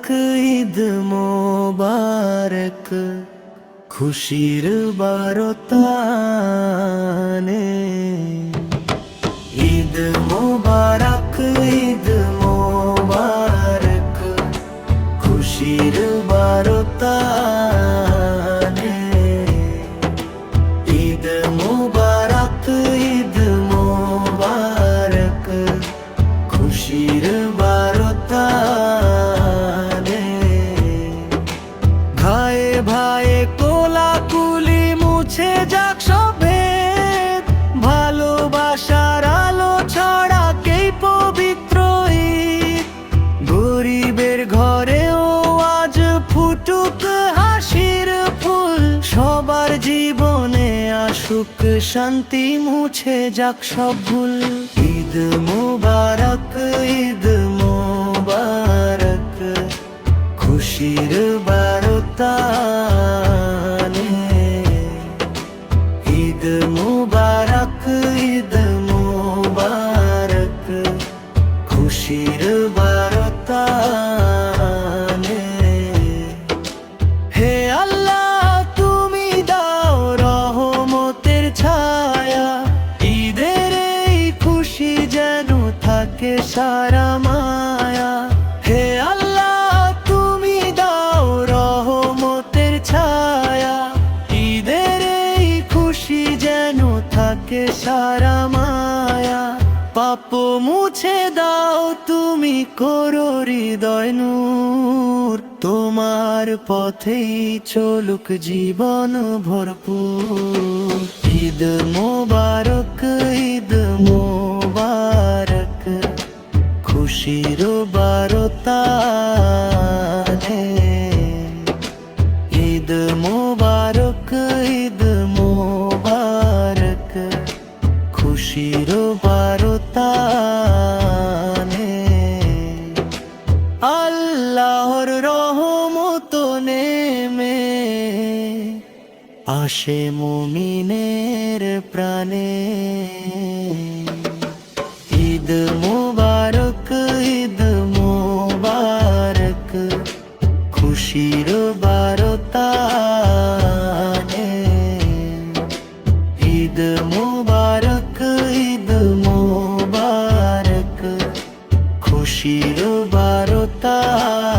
ঈদ মোবারক, খুশির বারতানে। ঈদ মোবারক, ঈদ মোবারক, খুশির বারতানে। ঈদ মোবারক, ঈদ মোবারক, খুশির বারতানে। ভাইয়ে ভাইয়ে কোলাকুলি মুছে যাক সব ভেদ, ভালোবাসার আলো ছড়াকেই পবিত্র ঈদ। গরিবের ঘরেও আজ ফুটুক হাসির ফুল, সবার জীবনে আসুক শান্তি, মুছে যাক সব ভুল। ঈদ মোবারক, ঈদ মোবারক, খুশির বারতানে। ঈদ মোবারক, ঈদ মোবারক, খুশির বারতানে। হে আল্লাহ তুমি দাও রহমতের ছায়া, ঈদের এই খুশি যেন থাকে সারা মায়া। হে আল্লাহ তুমি দাও রহমতের ছায়া, ঈদের এই খুশি যেন থাকে সারা মায়া। পাপ মুছে দাও তুমি, করো হৃদয় নূর, তোমার পথেই চলুক জীবন ভরপুর। ঈদ মোবারক, ঈদ মোবারক, খুশির বারতানে। ঈদ মোবারক, ঈদ মোবারক, খুশির বারতানে। আল্লাহর রহমত নেমে আসে মুমিনের প্রাণে। ঈদ মোবারক, ঈদ মোবারক, খুশির বারতানে। ঈদ মোবারক, ঈদ মোবারক, খুশির বারতানে।